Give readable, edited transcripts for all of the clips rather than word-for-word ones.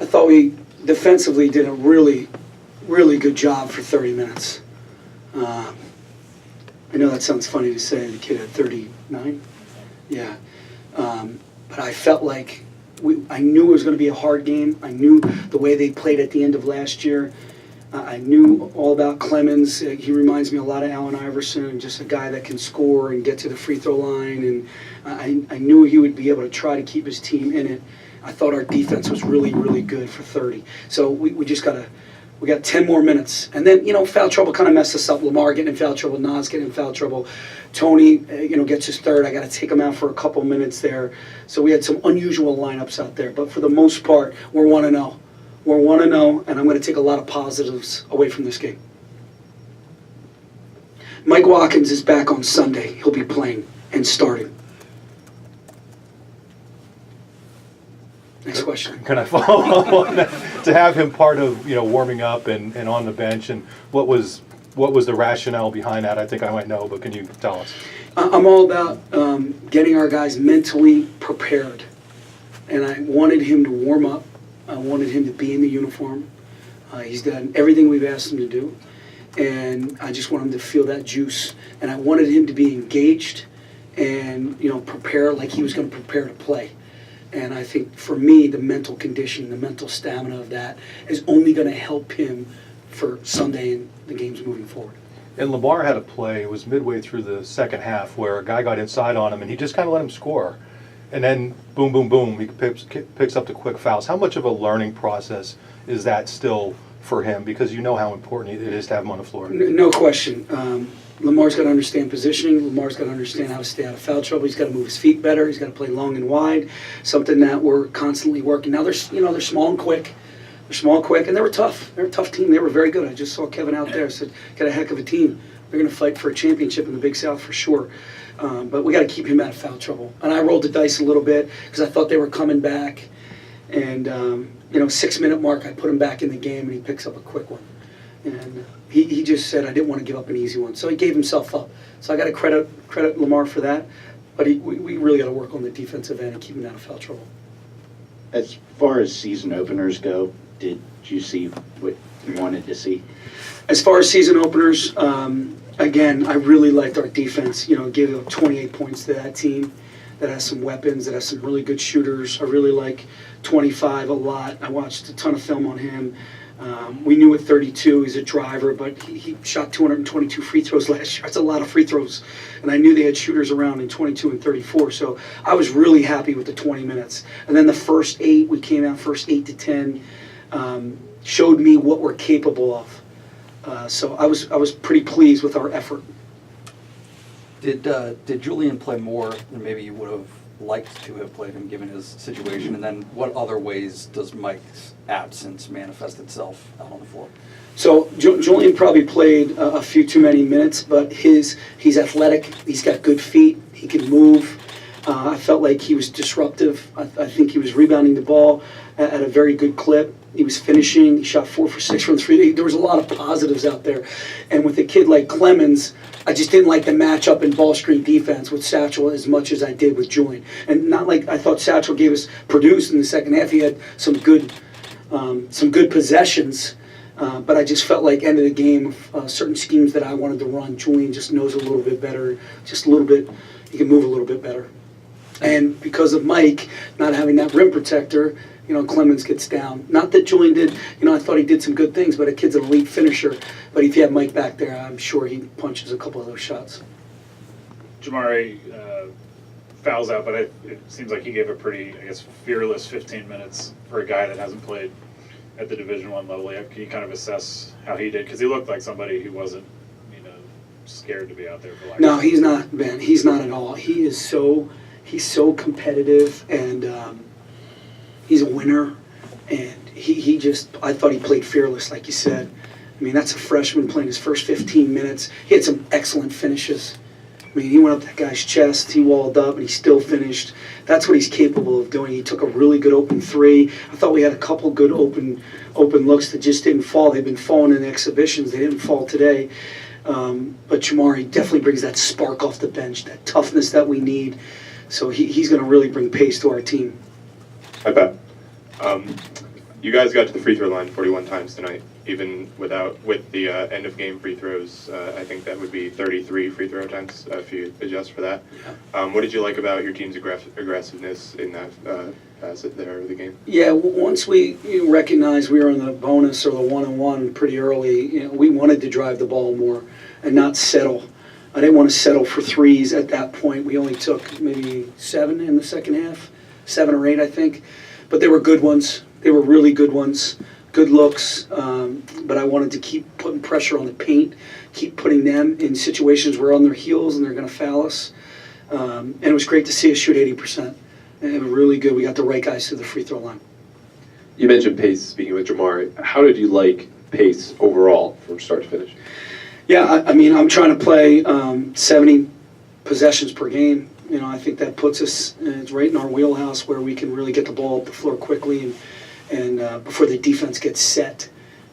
I thought we defensively did a really, really good job for 30 minutes. I know that sounds funny to say, the kid at 39. Yeah. But I felt like I knew it was going to be a hard game. I knew the way they played at the end of last year. I knew all about Clemens. He reminds me a lot of Allen Iverson, just a guy that can score and get to the free throw line. And I knew he would be able to try to keep his team in it. I thought our defense was really, really good for 30. So we just we got 10 more minutes. And then, foul trouble kind of messed us up. Lamar getting in foul trouble, Nas getting in foul trouble. Tony, gets his third. I got to take him out for a couple minutes there. So we had some unusual lineups out there. But for the most part, we're 1-0. We're 1-0, and I'm going to take a lot of positives away from this game. Mike Watkins is back on Sunday. He'll be playing and starting. Next question. Can I follow on that? To have him part of warming up and on the bench, and what was the rationale behind that? I think I might know, but can you tell us? I'm all about getting our guys mentally prepared, and I wanted him to warm up. I wanted him to be in the uniform. He's done everything we've asked him to do, and I just want him to feel that juice. And I wanted him to be engaged and prepare like he was going to prepare to play. And I think for me, the mental condition, the mental stamina of that is only going to help him for Sunday and the games moving forward. And Lamar had a play, it was midway through the second half, where a guy got inside on him and he just kind of let him score. And then boom, boom, boom, he picks up the quick fouls. How much of a learning process is that still for him? Because you know how important it is to have him on the floor. No question. Lamar's got to understand positioning. Lamar's got to understand how to stay out of foul trouble. He's got to move his feet better. He's got to play long and wide, something that we're constantly working. Now, they're small and quick. They're small, quick, and they were tough. They're a tough team. They were very good. I just saw Kevin out there. Said, got a heck of a team. They're going to fight for a championship in the Big South for sure. But we got to keep him out of foul trouble. And I rolled the dice a little bit because I thought they were coming back. And 6-minute mark, I put him back in the game, and he picks up a quick one. And he just said, I didn't want to give up an easy one. So he gave himself up. So I got to credit Lamar for that. But we really got to work on the defensive end and keep him out of foul trouble. As far as season openers go, did you see what you wanted to see? As far as season openers, again, I really liked our defense. Give 28 points to that team that has some weapons, that has some really good shooters. I really like 25 a lot. I watched a ton of film on him. We knew at 32 he's a driver, but he shot 222 free throws last year. That's a lot of free throws. And I knew they had shooters around in 22 and 34, so I was really happy with the 20 minutes. And then the first 8, we came out first 8 to 10, showed me what we're capable of. So I was pretty pleased with our effort. Did Julian play more than maybe you would have liked to have played him given his situation? And then what other ways does Mike's absence manifest itself out on the floor? So Julian probably played a few too many minutes, but he's athletic. He's got good feet. He can move. I felt like he was disruptive. I think he was rebounding the ball at a very good clip. He was finishing. He shot 4 for 6 from 3. There was a lot of positives out there. And with a kid like Clemens, I just didn't like the matchup in ball screen defense with Satchel as much as I did with Julian. And not like I thought Satchel gave us produce in the second half. He had some good possessions. But I just felt like end of the game, certain schemes that I wanted to run, Julian just knows a little bit better, just a little bit, he can move a little bit better. And because of Mike not having that rim protector, Clemens gets down. Not that Julian did, I thought he did some good things, but a kid's an elite finisher. But if you have Mike back there, I'm sure he punches a couple of those shots. Jamari fouls out, but it seems like he gave a pretty, fearless 15 minutes for a guy that hasn't played at the Division I level yet. Can you kind of assess how he did? Because he looked like somebody who wasn't, scared to be out there for like. No, he's not, Ben. He's not at all. He's so competitive, and he's a winner. And he just, I thought he played fearless, like you said. I mean, that's a freshman playing his first 15 minutes. He had some excellent finishes. I mean, he went up that guy's chest, he walled up, and he still finished. That's what he's capable of doing. He took a really good open 3. I thought we had a couple good open looks that just didn't fall. They've been falling in the exhibitions. They didn't fall today. But Jamari definitely brings that spark off the bench, that toughness that we need. So he's going to really bring pace to our team. Hi, Pat. You guys got to the free throw line 41 times tonight, even with the end of game free throws. I think that would be 33 free throw attempts if you adjust for that. What did you like about your team's aggressiveness in that facet there of the game? Yeah, once we recognized we were in the bonus or the 1-on-1 pretty early, we wanted to drive the ball more and not settle. I didn't want to settle for threes at that point. We only took maybe 7 in the second half, 7 or 8, I think. But they were good ones. They were really good ones, good looks. But I wanted to keep putting pressure on the paint, keep putting them in situations where on their heels and they're going to foul us. And it was great to see us shoot 80%. And it was really good. We got the right guys to the free throw line. You mentioned pace, speaking with Jamar. How did you like pace overall from start to finish? Yeah, I mean, I'm trying to play 70 possessions per game. I think that puts us it's right in our wheelhouse where we can really get the ball up the floor quickly and before the defense gets set.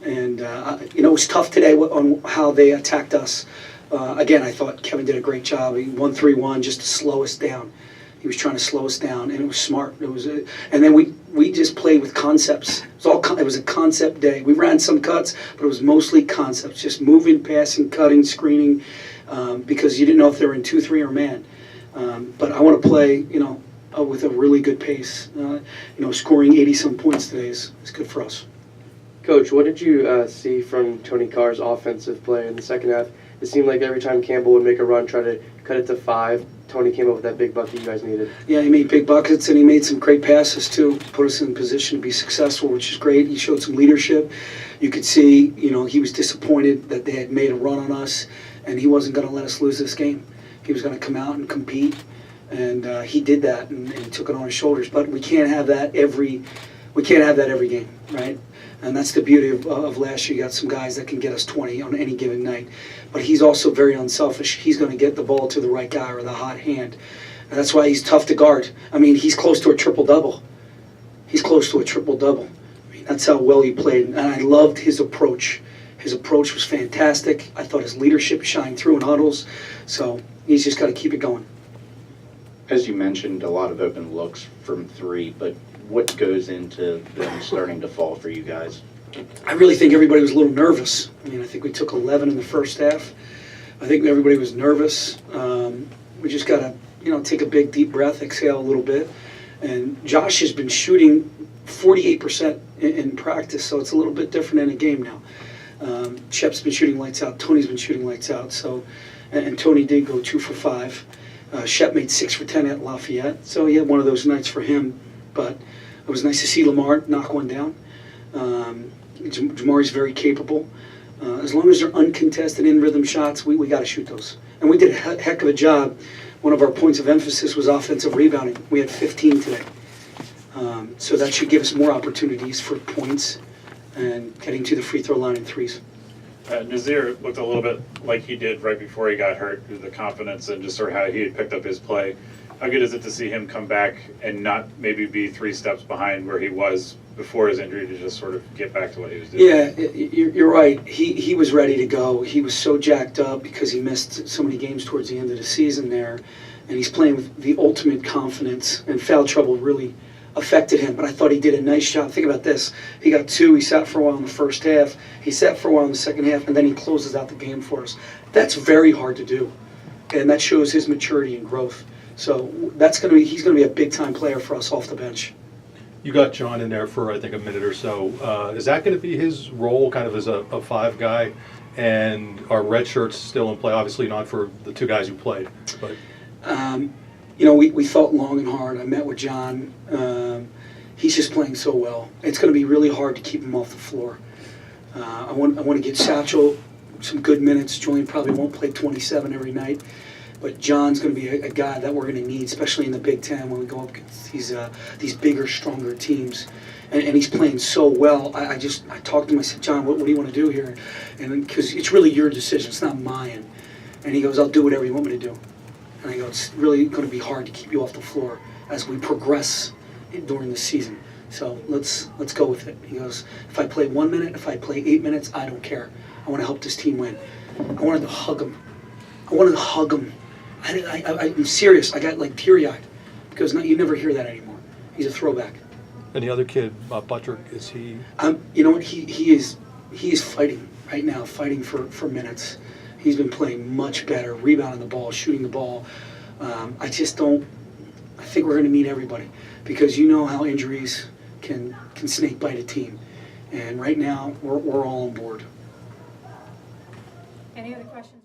And, it was tough today on how they attacked us. Again, I thought Kevin did a great job. He 1-3-1 just to slow us down. He was trying to slow us down, and it was smart. And then we just played with concepts. It was a concept day. We ran some cuts, but it was mostly concepts, just moving, passing, cutting, screening, because you didn't know if they were in 2-3 or man. But I want to play, with a really good pace. Scoring 80-some points today is good for us. Coach, what did you see from Tony Carr's offensive play in the second half? It seemed like every time Campbell would make a run, try to cut it to 5, Tony came up with that big bucket you guys needed. Yeah, he made big buckets, and he made some great passes, too. Put us in position to be successful, which is great. He showed some leadership. You could see, he was disappointed that they had made a run on us, and he wasn't going to let us lose this game. He was going to come out and compete, and he did that, and he took it on his shoulders. But we can't have that every game, right? And that's the beauty of last year. You got some guys that can get us 20 on any given night. But he's also very unselfish. He's going to get the ball to the right guy or the hot hand. And that's why he's tough to guard. I mean, he's close to a triple-double. I mean, that's how well he played. And I loved his approach. His approach was fantastic. I thought his leadership shined through in huddles. So he's just got to keep it going. As you mentioned, a lot of open looks from 3, but what goes into them starting to fall for you guys? I really think everybody was a little nervous. I mean, I think we took 11 in the first half. I think everybody was nervous. We just got to, take a big, deep breath, exhale a little bit. And Josh has been shooting 48% in practice, so it's a little bit different in a game now. Shep's been shooting lights out. Tony's been shooting lights out. So, and Tony did go 2 for 5. Shep made 6 for 10 at Lafayette. So he had one of those nights for him. But it was nice to see Lamar knock one down. Jamari's very capable. As long as they're uncontested in-rhythm shots, we got to shoot those. And we did a heck of a job. One of our points of emphasis was offensive rebounding. We had 15 today. So that should give us more opportunities for points and getting to the free throw line in threes. Nazir looked a little bit like he did right before he got hurt, the confidence and just sort of how he had picked up his play. How good is it to see him come back and not maybe be 3 steps behind where he was before his injury to just sort of get back to what he was doing? Yeah, you're right. He was ready to go. He was so jacked up because he missed so many games towards the end of the season there. And he's playing with the ultimate confidence, and foul trouble really affected him. But I thought he did a nice job. Think about this. He got 2. He sat for a while in the first half. He sat for a while in the second half, and then he closes out the game for us. That's very hard to do. And that shows his maturity and growth. So he's going to be a big-time player for us off the bench. You got John in there for, I think, a minute or so. Is that going to be his role, kind of as a 5 guy? And are red shirts still in play? Obviously not for the 2 guys who played. But we thought long and hard. I met with John. He's just playing so well. It's going to be really hard to keep him off the floor. I want to get Satchel some good minutes. Julian probably won't play 27 every night. But John's going to be a guy that we're going to need, especially in the Big Ten when we go up against these bigger, stronger teams. And he's playing so well. I talked to him. I said, John, what do you want to do here? And because it's really your decision. It's not mine. And he goes, I'll do whatever you want me to do. And I go, it's really going to be hard to keep you off the floor as we progress during the season. So let's go with it. He goes, if I play 1 minute, if I play 8 minutes, I don't care. I want to help this team win. I wanted to hug him. I'm serious. I got like teary-eyed because you never hear that anymore. He's a throwback. And the other kid, Buttrick, is he? You know what? He is fighting right now, fighting for minutes. He's been playing much better, rebounding the ball, shooting the ball. I just don't. I think we're going to need everybody because you know how injuries can snake bite a team, and right now we're all on board. Any other questions?